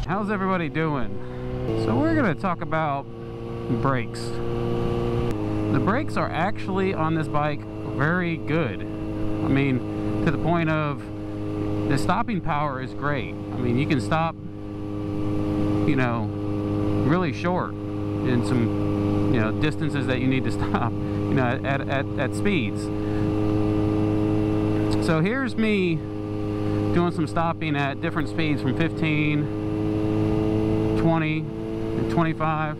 how's everybody doing? So we're gonna talk about brakes. The brakes are actually on this bike very good. I mean, to the point of the stopping power is great. I mean, you can stop, you know, really short in some, you know, distances that you need to stop, you know, at speeds. So here's me doing some stopping at different speeds from 15, 20, and 25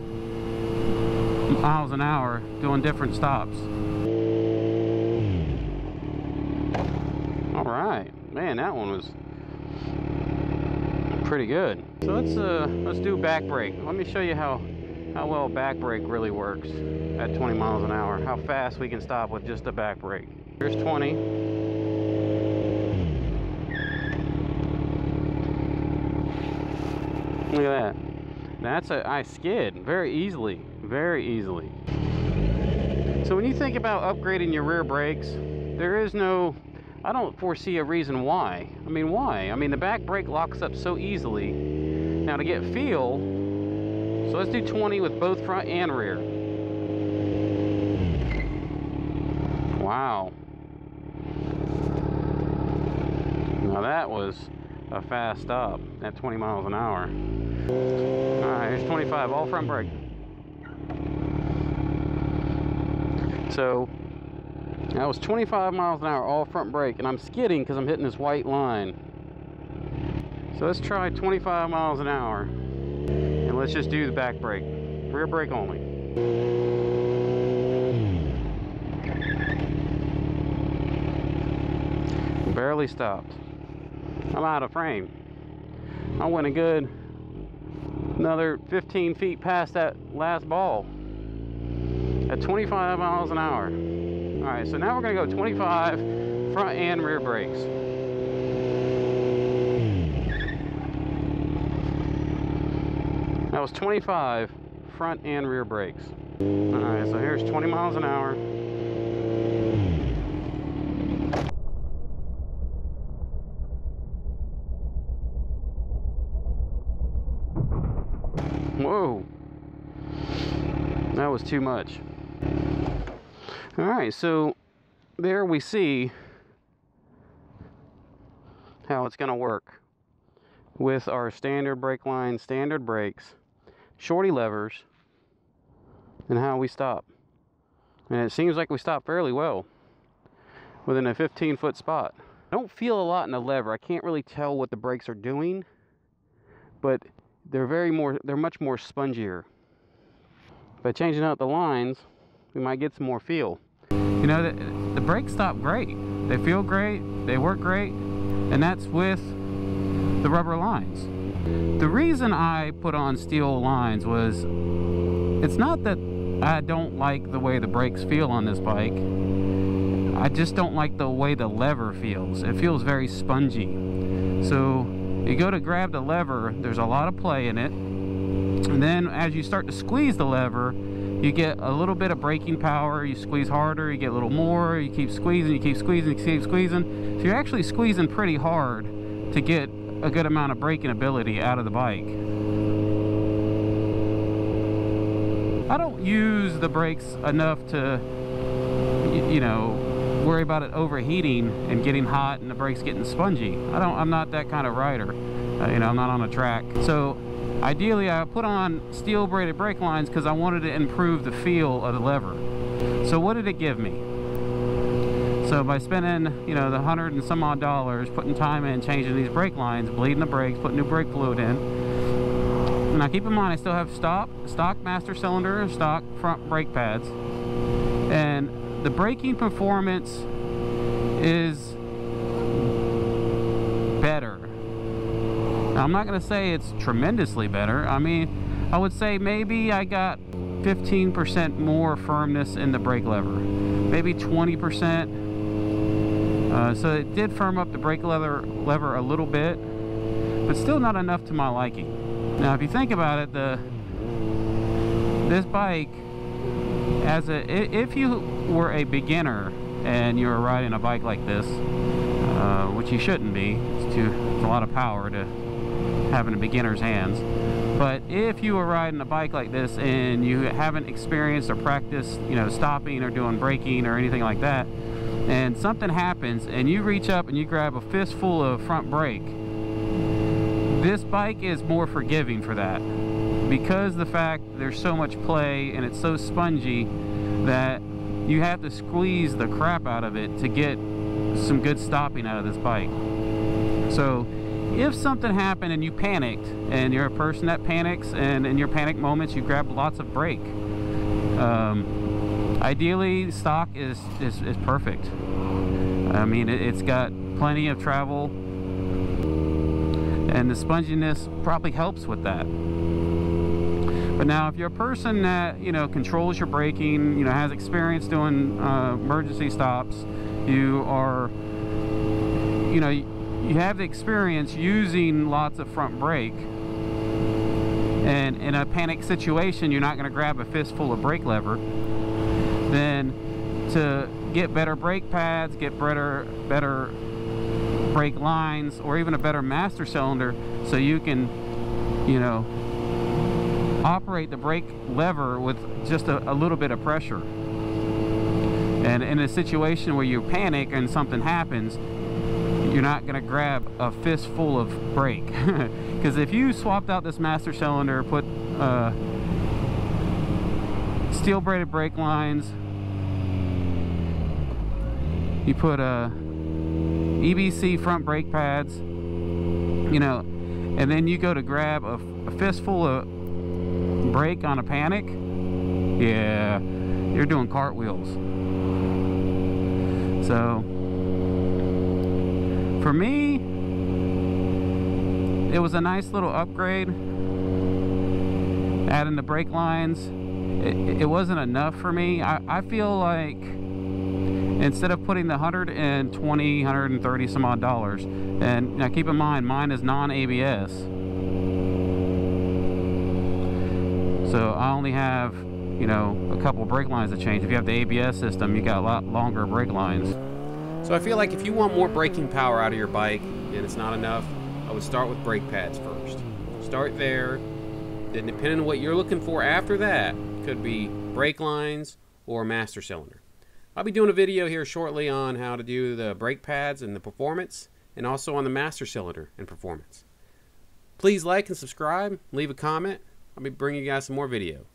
miles an hour, doing different stops. All right, man, that one was pretty good. So let's do back brake. Let me show you how well back brake really works at 20 miles an hour. How fast we can stop with just a back brake. Here's 20. Look at that. I skid very easily, very easily. So when you think about upgrading your rear brakes, I don't foresee a reason why. I mean, why? I mean, the back brake locks up so easily. Now to get feel, so let's do 20 with both front and rear. Wow. Now that was a fast stop at 20 miles an hour. Alright, here's 25, all front brake. So that was 25 miles an hour, all front brake, and I'm skidding because I'm hitting this white line. So let's try 25 miles an hour, and let's just do the back brake. Rear brake only. Barely stopped. I'm out of frame. I went a good another 15 feet past that last ball at 25 miles an hour. All right, so now we're gonna go 25 front and rear brakes. That was 25 front and rear brakes. All right, so here's 20 miles an hour. Whoa, that was too much. All right, so there we see how it's gonna work with our standard brake line, standard brakes, shorty levers, and how we stop. And it seems like we stop fairly well within a 15-foot spot. I don't feel a lot in the lever. I can't really tell what the brakes are doing, but they're much more spongier. By changing out the lines, we might get some more feel. You know, the brakes stop great. They feel great, they work great, and that's with the rubber lines. The reason I put on steel lines was, it's not that I don't like the way the brakes feel on this bike. I just don't like the way the lever feels. It feels very spongy. So you go to grab the lever, there's a lot of play in it, and then as you start to squeeze the lever, you get a little bit of braking power. You squeeze harder, you get a little more, you keep squeezing, you keep squeezing, you keep squeezing. So you're actually squeezing pretty hard to get a good amount of braking ability out of the bike. I don't use the brakes enough to, you know, worry about it overheating and getting hot and the brakes getting spongy. I'm not that kind of rider. You know, I'm not on a track. So ideally I put on steel braided brake lines because I wanted to improve the feel of the lever. So what did it give me? So by spending, you know, the $100 and some odd, putting time in, changing these brake lines, bleeding the brakes, putting new brake fluid in. Now keep in mind I still have stock master cylinder, stock front brake pads, and the braking performance is better. Now, I'm not going to say it's tremendously better. I mean, I would say maybe I got 15% more firmness in the brake lever, maybe 20%. So it did firm up the brake lever a little bit, but still not enough to my liking. Now, if you think about it, this bike, if you were a beginner and you were riding a bike like this, which you shouldn't be, it's a lot of power to having a beginner's hands. But if you are riding a bike like this and you haven't experienced or practiced, you know, stopping or doing braking or anything like that, and something happens and you reach up and you grab a fistful of front brake, this bike is more forgiving for that, because the fact there's so much play and it's so spongy that you have to squeeze the crap out of it to get some good stopping out of this bike. So if something happened and you panicked, and you're a person that panics, and in your panic moments you grab lots of brake, ideally stock is perfect. I mean, it's got plenty of travel, and the sponginess probably helps with that. But now if you're a person that, you know, controls your braking, you know, has experience doing emergency stops, you are, you know, you have the experience using lots of front brake, and in a panic situation you're not going to grab a fistful of brake lever, then to get better brake pads, get better brake lines, or even a better master cylinder, so you can, you know, operate the brake lever with just a little bit of pressure. And in a situation where you panic and something happens, you're not going to grab a fistful of brake. Because if you swapped out this master cylinder, put steel braided brake lines, you put EBC front brake pads, you know, and then you go to grab a fistful of brake on a panic, yeah, you're doing cartwheels. So for me, it was a nice little upgrade. Adding the brake lines, it wasn't enough for me. I feel like instead of putting the $120, some odd dollars, and now keep in mind, mine is non-ABS, so I only have, you know, a couple brake lines to change. If you have the ABS system, you got a lot longer brake lines. So I feel like if you want more braking power out of your bike and it's not enough, I would start with brake pads first. Start there, then depending on what you're looking for after that, could be brake lines or master cylinder. I'll be doing a video here shortly on how to do the brake pads and the performance, and also on the master cylinder and performance. Please like and subscribe, leave a comment. I'll be bringing you guys some more video.